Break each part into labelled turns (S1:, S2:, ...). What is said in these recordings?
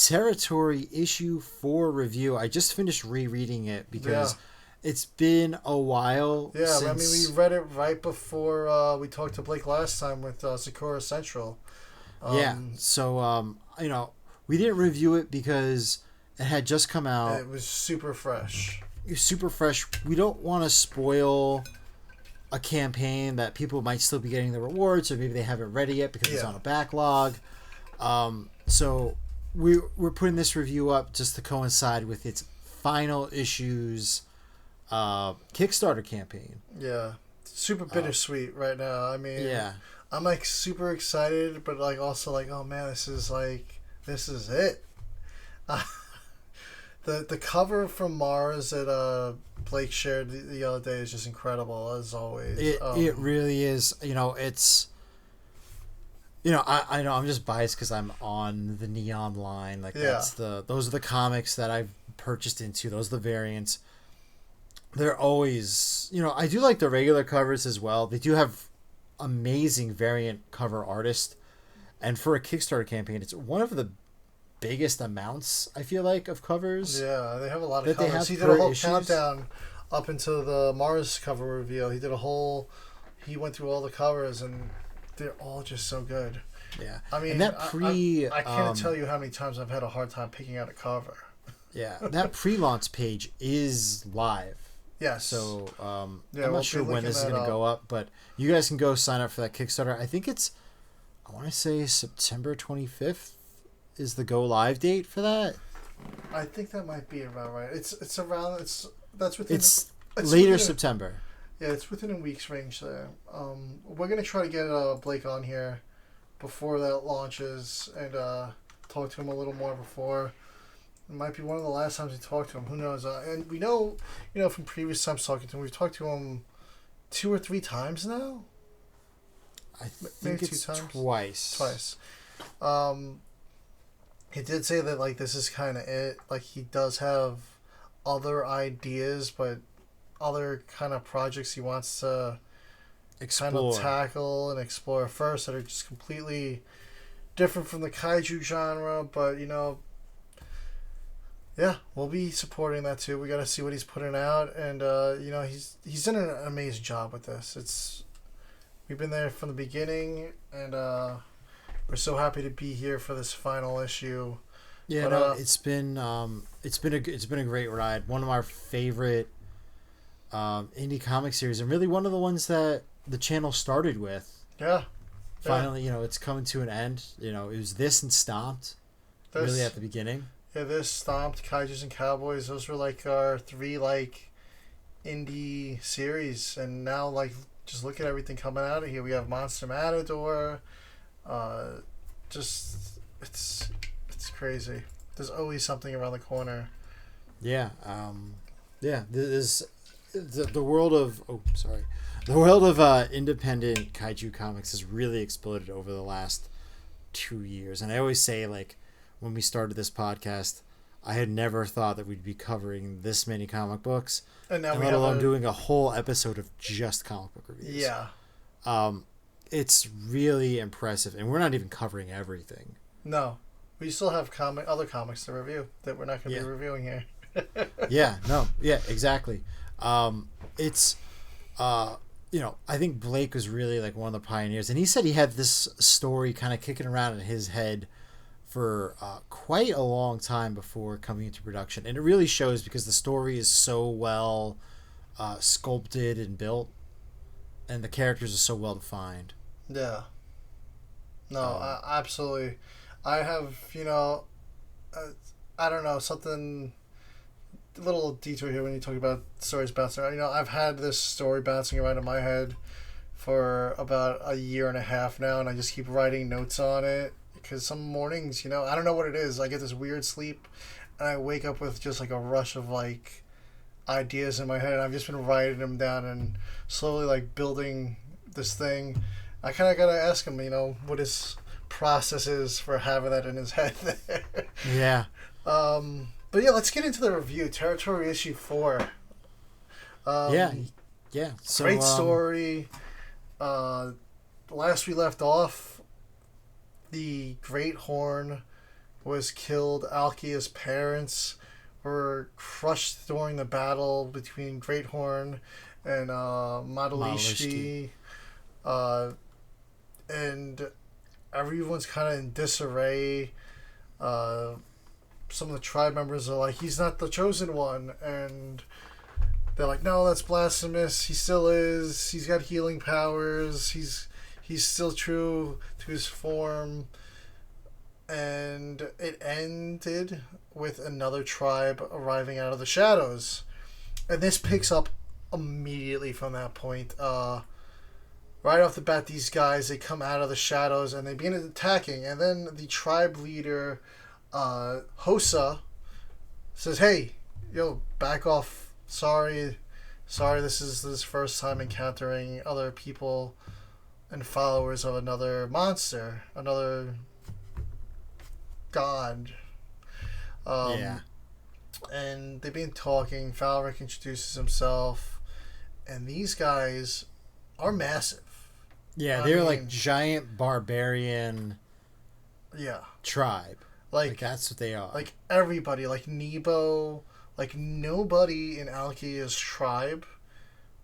S1: Territory issue 4 review. I just finished rereading it because it's been a while.
S2: Yeah,
S1: since...
S2: I mean, we read it right before we talked to Blake last time with Sakura Central.
S1: So we didn't review it because it had just come out.
S2: It was super fresh.
S1: We don't want to spoil a campaign that people might still be getting the rewards, or maybe they haven't read it yet because it's on a backlog. So we're putting this review up just to coincide with its final issues Kickstarter campaign.
S2: Yeah, super bittersweet right now. I mean, I'm like super excited, but like also like, oh man, this is it. The cover from Mars that Blake shared the other day is just incredible as always.
S1: It really is. It's. I know I'm just biased because I'm on the Neon line. Like those are the comics that I've purchased into. Those are the variants. They're always, I do like the regular covers as well. They do have amazing variant cover artists, and for a Kickstarter campaign, it's one of the biggest amounts I feel like of covers.
S2: Yeah, they have a lot of covers. He did a whole countdown up until the Mars cover reveal. He went through all the covers, and they're all just so good.
S1: Yeah,
S2: I mean, I can't tell you how many times I've had a hard time picking out a cover.
S1: Yeah, that pre-launch page is live.
S2: Yes.
S1: So I'm not sure when this is going to go up, but you guys can go sign up for that Kickstarter. I think I want to say September 25th is the go live date for that.
S2: I think that might be about right. It's
S1: later September.
S2: Yeah, it's within a week's range there. We're gonna try to get Blake on here before that launches and talk to him a little more before. It might be one of the last times we talk to him. Who knows? And we know, from previous times talking to him, we've talked to him 2 or 3 times now.
S1: I think maybe it's 2 times. Twice.
S2: He did say that like this is kind of it. Like he does have other ideas, but other kind of projects he wants to kind of tackle and explore first that are just completely different from the kaiju genre. But we'll be supporting that too. We got to see what he's putting out, and he's done an amazing job with this. We've been there from the beginning, and we're so happy to be here for this final issue.
S1: Yeah, but, it's been a great ride. One of our favorite indie comic series, and really one of the ones that the channel started with.
S2: Yeah.
S1: Finally, it's coming to an end. It was this and Stomped, really at the beginning.
S2: Yeah, this Stomped, Kaijus and Cowboys. Those were like our 3 like indie series, and now like just look at everything coming out of here. We have Monster Matador. Just it's crazy. There's always something around the corner.
S1: Yeah. There's the world of independent kaiju comics has really exploded over the last 2 years. And I always say, like, when we started this podcast, I had never thought that we'd be covering this many comic books,
S2: and now
S1: let alone doing a whole episode of just comic book reviews.
S2: Yeah.
S1: It's really impressive, and we're not even covering everything.
S2: No, we still have other comics to review that we're not going to be reviewing here.
S1: Exactly. It's I think Blake was really like one of the pioneers, and he said he had this story kind of kicking around in his head for quite a long time before coming into production, and it really shows because the story is so well sculpted and built, and the characters are so well defined.
S2: Yeah. No, absolutely. I have, I don't know, something, a little detour here when you talk about stories bouncing around. I've had this story bouncing around in my head for about a year and a half now, and I just keep writing notes on it because some mornings, I don't know what it is. I get this weird sleep, and I wake up with just like a rush of like ideas in my head, and I've just been writing them down and slowly like building this thing. I kind of got to ask him, what his process is for having that in his head there.
S1: Yeah.
S2: But yeah, let's get into the review. Territory issue 4.
S1: Yeah.
S2: So, great story. Last we left off, the Great Horn was killed. Alkia's parents were crushed during the battle between Greathorn and Madalishti. And everyone's kind of in disarray. Some of the tribe members are like, he's not the chosen one. And they're like, no, that's blasphemous. He still is. He's got healing powers. He's still true to his form. And it ended with another tribe arriving out of the shadows. And this picks up immediately from that point. Right off the bat, these guys, they come out of the shadows and they begin attacking. And then the tribe leader, Hosa, says, hey, yo, back off. Sorry, this is his first time encountering other people and followers of another monster, another god. And they've been talking. Falric introduces himself, and these guys are massive.
S1: Yeah, they're like giant barbarian.
S2: Yeah.
S1: Tribe. Like that's what they are.
S2: Like everybody, like Nebo, like nobody in Alkia's tribe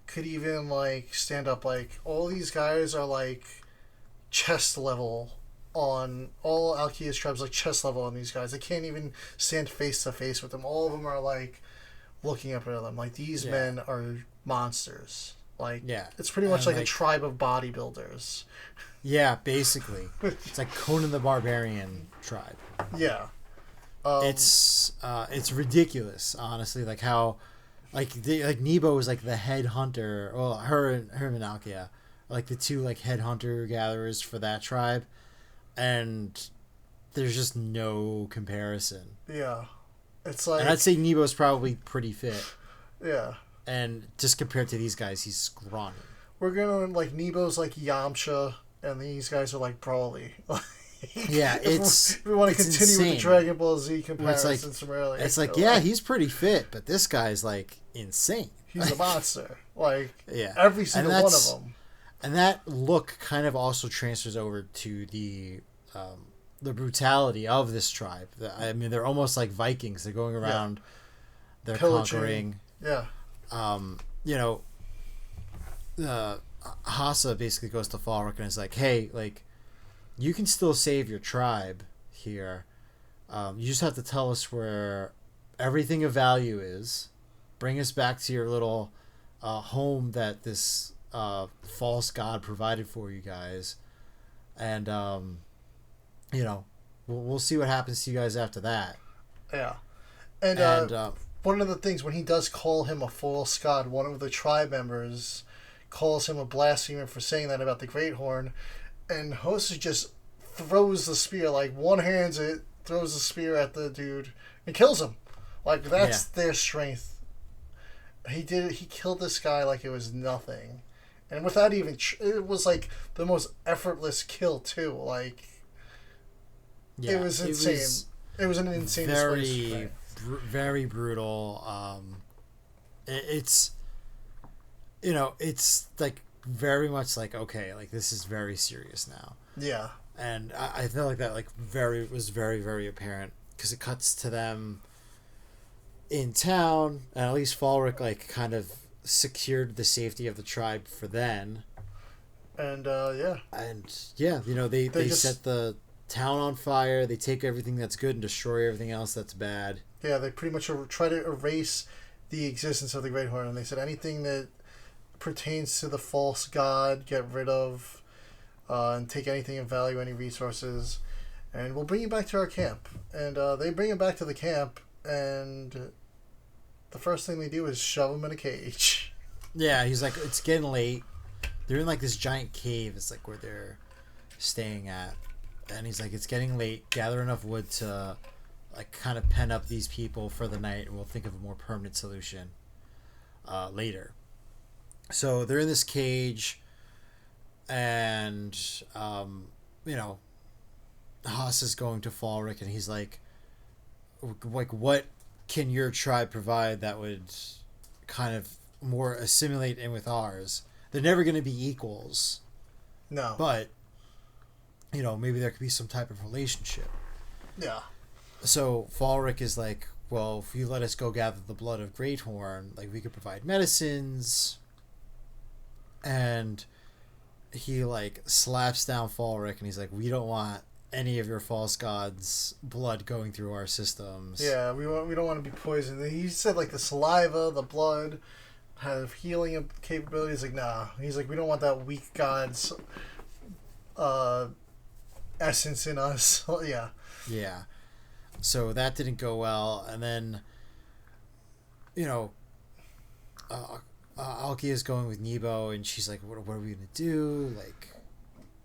S2: could even like stand up. Like all these guys are like chest level on all Alkia's tribes, like chest level on these guys. They can't even stand face to face with them. All of them are like looking up at them. Like these men are monsters. Like it's pretty much like a tribe of bodybuilders.
S1: Yeah, basically, it's like Conan the Barbarian tribe.
S2: Yeah,
S1: it's ridiculous, honestly. Like how, like Nebo is like the head hunter. Well, her and Alkia, like the two like head hunter gatherers for that tribe, and there's just no comparison.
S2: Yeah, it's like,
S1: and I'd say Nebo's probably pretty fit.
S2: Yeah,
S1: and just compared to these guys, he's scrawny.
S2: We're gonna like Nebo's like Yamcha, and these guys are like Broly.
S1: Yeah,
S2: if we want to continue
S1: insane.
S2: with the Dragon Ball Z comparisons from earlier.
S1: It's like, yeah, he's pretty fit, but this guy's like insane.
S2: He's a monster. Like
S1: yeah,
S2: every single one of them.
S1: And that look kind of also transfers over to the brutality of this tribe. I mean, they're almost like Vikings. They're going around, they're conquering.
S2: Yeah.
S1: You know, Hasa basically goes to Falric and is like, hey, like, you can still save your tribe here. You just have to tell us where everything of value is. Bring us back to your little home that this false god provided for you guys. And, you know, we'll see what happens to you guys after that.
S2: Yeah. And one of the things, when he does call him a false god, one of the tribe members calls him a blasphemer for saying that about the Greathorn, and Hosa just throws the spear, like one-hands it, throws the spear at the dude, and kills him. Like, that's their strength. He killed this guy like it was nothing. And without even... it was, like, the most effortless kill, too. Like, it was insane. It was an insane display.
S1: Very brutal. It's... You know, it's, like, very much like, okay, like, this is very serious now.
S2: Yeah.
S1: And I feel like that, like, was very, very apparent. Because it cuts to them in town, and at least Falric, like, kind of secured the safety of the tribe for then.
S2: And, yeah.
S1: And, yeah, you know, they just set the town on fire, they take everything that's good and destroy everything else that's bad.
S2: Yeah, they pretty much try to erase the existence of the Greathorn, and they said anything that pertains to the false god, get rid of, and take anything of value, any resources, and we'll bring you back to our camp. And they bring him back to the camp, and the first thing they do is shove him in a cage.
S1: Yeah, he's like, it's getting late. They're in like this giant cave. It's like where they're staying at. And he's like, it's getting late. Gather enough wood to like kind of pen up these people for the night, and we'll think of a more permanent solution later. So they're in this cage, and you know, Haas is going to Falric, and he's like, what can your tribe provide that would kind of more assimilate in with ours? They're never going to be equals.
S2: No.
S1: But, you know, maybe there could be some type of relationship.
S2: Yeah.
S1: So Falric is like, well, if you let us go gather the blood of Greathorn, like we could provide medicines. And he like slaps down Falric and he's like, we don't want any of your false gods' blood going through our systems.
S2: Yeah, we don't want to be poisoned. He said like the saliva, the blood have healing capabilities. Like, nah. He's like, we don't want that weak god's essence in us. Yeah.
S1: Yeah. So that didn't go well, and then, you know, Alki is going with Nebo, and she's like, "What are we gonna do? Like,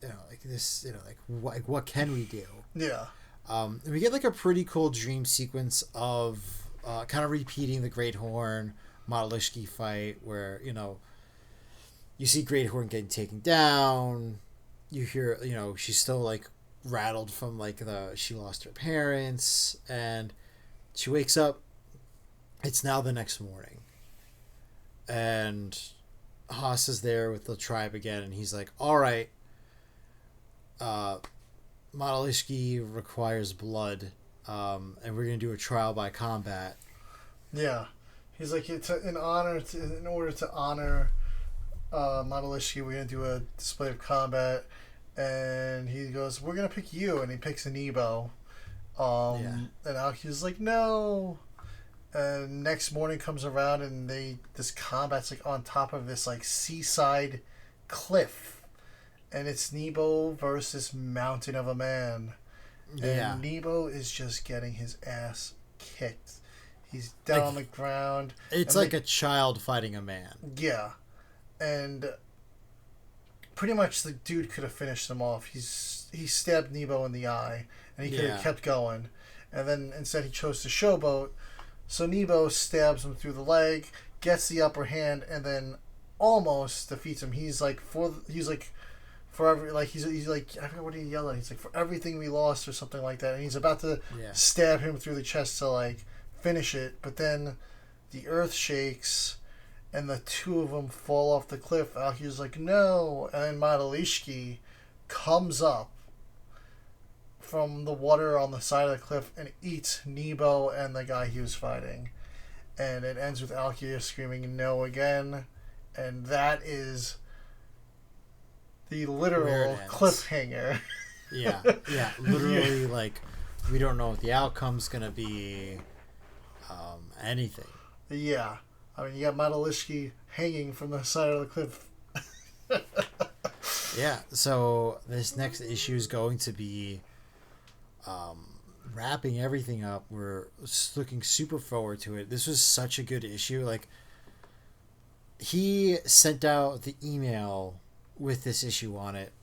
S1: you know, like this, you know, like what can we do?"
S2: Yeah.
S1: And we get like a pretty cool dream sequence of kind of repeating the Great Horn Modalishki fight, where you see Great Horn getting taken down. You hear, she's still like rattled from like she lost her parents, and she wakes up. It's now the next morning, and Haas is there with the tribe again, and he's like, all right, Modalishki requires blood, and we're gonna do a trial by combat.
S2: Yeah, he's like, in order to honor Modalishki, we're gonna do a display of combat. And he goes, we're going to pick you. And he picks a Nebo. And Alky's like, no. And next morning comes around and this combat's like on top of this like seaside cliff. And it's Nebo versus Mountain of a Man. And Nebo is just getting his ass kicked. He's down on the ground.
S1: It's like a child fighting a man.
S2: Yeah. And pretty much the dude could have finished him off. He stabbed Nebo in the eye, and he could have kept going. And then instead he chose to showboat. So Nebo stabs him through the leg, gets the upper hand, and then almost defeats him. He's like, I forgot what he yelled at. He's like, for everything we lost or something like that. And he's about to stab him through the chest to like finish it, but then the earth shakes. And the two of them fall off the cliff. Alky's like, no. And then Modalishki comes up from the water on the side of the cliff and eats Nebo and the guy he was fighting. And it ends with Alky screaming no again. And that is the literal cliffhanger.
S1: Yeah. Literally, like, we don't know what the outcome's going to be. Anything.
S2: Yeah. I mean, you got Modalishki hanging from the side of the cliff.
S1: Yeah, so this next issue is going to be wrapping everything up. We're looking super forward to it. This was such a good issue. Like, he sent out the email with this issue on it,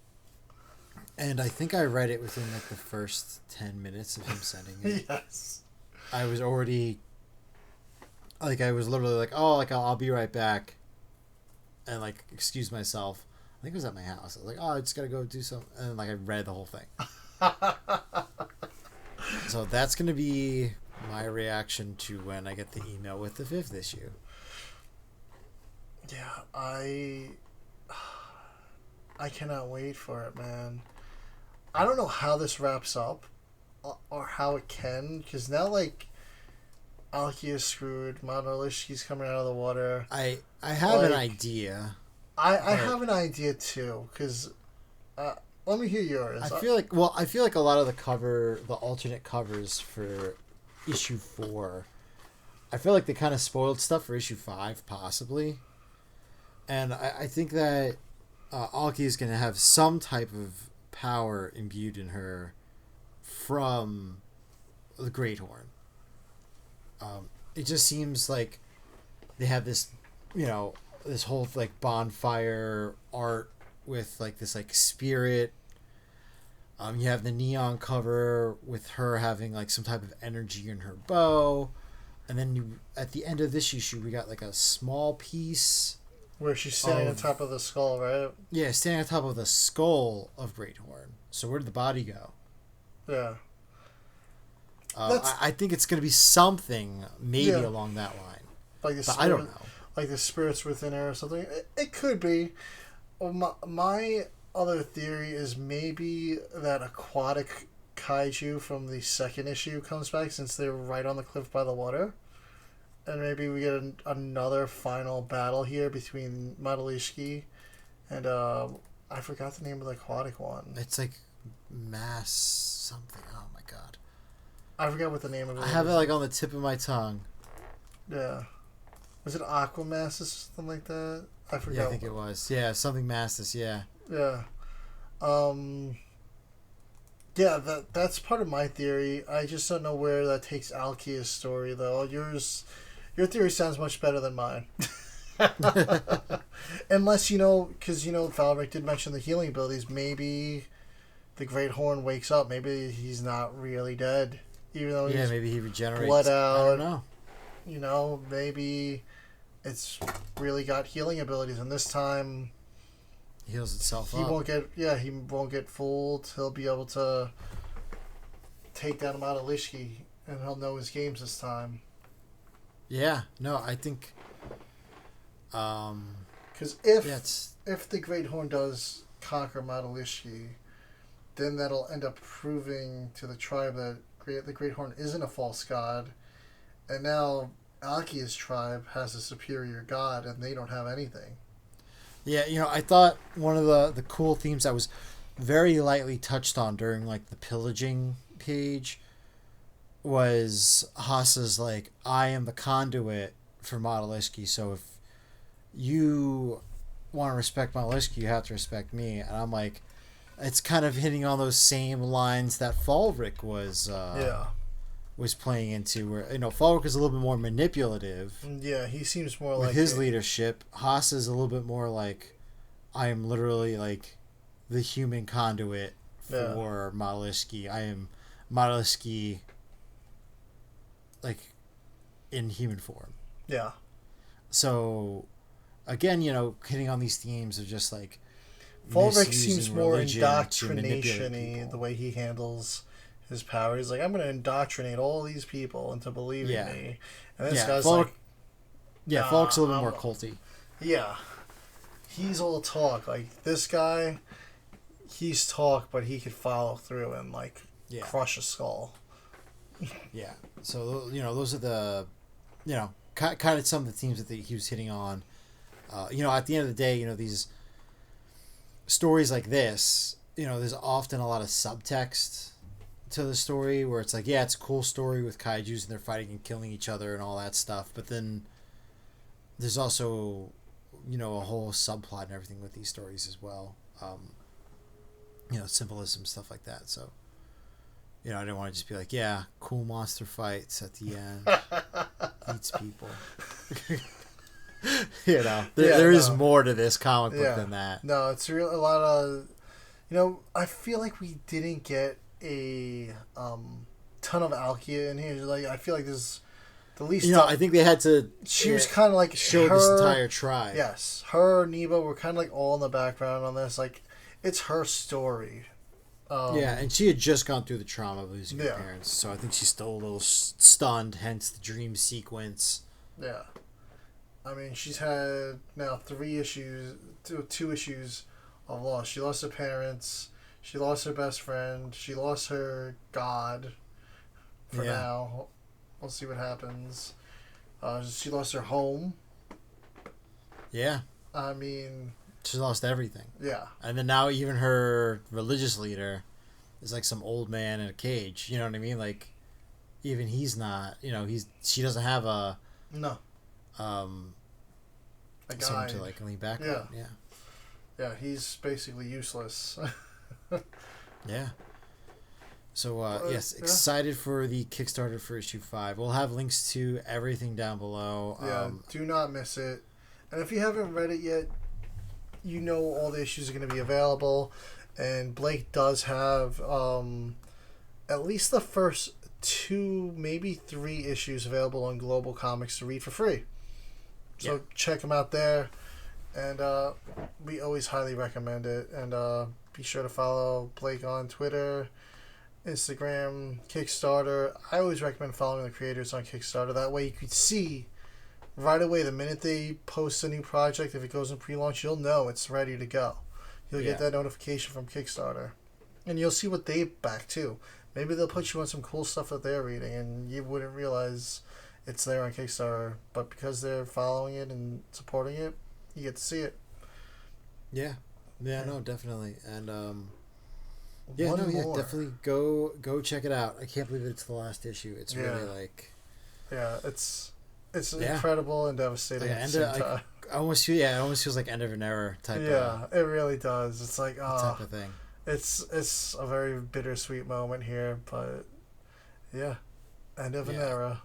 S1: and I think I read it within like the first 10 minutes of him sending it.
S2: Yes.
S1: I was already... Like, I was literally like, oh, like, I'll be right back. And, like, excuse myself. I think it was at my house. I was like, oh, I just got to go do something. And, like, I read the whole thing. So that's going to be my reaction to when I get the email with the 5th issue.
S2: Yeah, I cannot wait for it, man. I don't know how this wraps up. Or how it can. Because now, like... Alki is screwed. Modalishki's coming out of the water.
S1: I have an idea.
S2: I have an idea too, because let me hear yours.
S1: I feel like a lot of the alternate covers for issue 4, I feel like they kind of spoiled stuff for issue 5, possibly. And I think that Alki is going to have some type of power imbued in her from the Great Horn. It just seems like they have this, this whole like bonfire art with like this like spirit. You have the neon cover with her having like some type of energy in her bow, and then at the end of this issue we got like a small piece
S2: where she's standing on top of the skull, right?
S1: Yeah, standing on top of the skull of Great Horn. So where did the body go?
S2: Yeah.
S1: I think it's going to be something maybe along that line.
S2: Like the spirit,
S1: I don't know.
S2: Like the spirits within her or something. It could be. My other theory is maybe that aquatic kaiju from the second issue comes back, since they're right on the cliff by the water. And maybe we get another final battle here between Madalishki and I forgot the name of the aquatic one.
S1: It's like mass something. Oh my god.
S2: I forgot what the name of it
S1: I
S2: is.
S1: have it like on the tip of my tongue.
S2: Yeah. Was it Aquamass or something like that? I forgot.
S1: Yeah, I think it was. Yeah, something Mastis, yeah.
S2: Yeah. Yeah, that's part of my theory. I just don't know where that takes Alkia's story, though. Your theory sounds much better than mine. Unless, because, Valric did mention the healing abilities. Maybe the Great Horn wakes up. Maybe he's not really dead. Even though he's
S1: maybe he regenerates.
S2: Blood out.
S1: I don't know.
S2: Maybe it's really got healing abilities. And this time
S1: heals itself up.
S2: He won't get fooled. He'll be able to take down Madalishki, and he'll know his games this time.
S1: Yeah, no, I think...
S2: Because if the Great Horn does conquer Madalishki, then that'll end up proving to the tribe that the Great Horn isn't a false god, and now Alkia's tribe has a superior god, and they don't have anything.
S1: Yeah, I thought one of the cool themes that was very lightly touched on during, like, the pillaging page was Hasa's, like, I am the conduit for Madalishki, so if you want to respect Madalishki, you have to respect me. And I'm like, it's kind of hitting on those same lines that Falric was playing into, where, Falric is a little bit more manipulative.
S2: Yeah, he seems more
S1: with
S2: like
S1: his leadership. Hasa is a little bit more like, I am literally like the human conduit for Madalishki. I am Madalishki, like, in human form.
S2: Yeah.
S1: So, again, hitting on these themes of just like
S2: Falric seems more indoctrination-y the way he handles his power. He's like, I'm going to indoctrinate all these people into believing me. And this guy's like...
S1: Yeah, Falric's a little bit more culty.
S2: Yeah. He's all talk. Like, this guy, he's talk, but he could follow through and, like, crush a skull.
S1: Yeah. So, those are the, kind of some of the themes that he was hitting on. At the end of the day, these stories like this, there's often a lot of subtext to the story where it's like, yeah, it's a cool story with kaijus and they're fighting and killing each other and all that stuff. But then there's also, a whole subplot and everything with these stories as well. Symbolism, stuff like that. So, I didn't want to just be like, yeah, cool monster fights at the end. Eats people. There is more to this comic book than that.
S2: No, it's a lot of... I feel like we didn't get a ton of Alkia in here. Like, I feel like there's the least...
S1: I think they had to...
S2: She was kind of like...
S1: Show this entire tribe.
S2: Yes. Her, Neba, were kind of like all in the background on this. Like, it's her story.
S1: And she had just gone through the trauma of losing her parents, so I think she's still a little stunned, hence the dream sequence.
S2: Yeah. I mean, she's had now 2 issues of loss. She lost her parents, she lost her best friend, she lost her god for now. We'll see what happens. She lost her home.
S1: Yeah.
S2: I mean...
S1: She lost everything.
S2: Yeah.
S1: And then now even her religious leader is like some old man in a cage. You know what I mean? Like, even he's not, she doesn't have a...
S2: No.
S1: A guy. Someone to, like, lean back on. Yeah.
S2: Yeah, he's basically useless.
S1: Yeah. So, yes, excited for the Kickstarter for issue 5. We'll have links to everything down below.
S2: Yeah, do not miss it. And if you haven't read it yet, all the issues are going to be available. And Blake does have at least the first 2, maybe 3 issues available on Global Comics to read for free. So check them out there. And we always highly recommend it. And be sure to follow Blake on Twitter, Instagram, Kickstarter. I always recommend following the creators on Kickstarter. That way you can see right away the minute they post a new project. If it goes in pre-launch, you'll know it's ready to go. You'll get that notification from Kickstarter. And you'll see what they back too. maybe they'll put you on some cool stuff that they're reading, and you wouldn't realize it's there on Kickstarter. But because they're following it and supporting it, you get to see it.
S1: Yeah. Yeah, no, definitely. And
S2: One more.
S1: definitely go check it out. I can't believe it's the last issue. It's really like
S2: it's incredible and devastating at the same time.
S1: It almost feels like end of an era type.
S2: It really does. It's like
S1: type of thing.
S2: It's a very bittersweet moment here, but end of an era.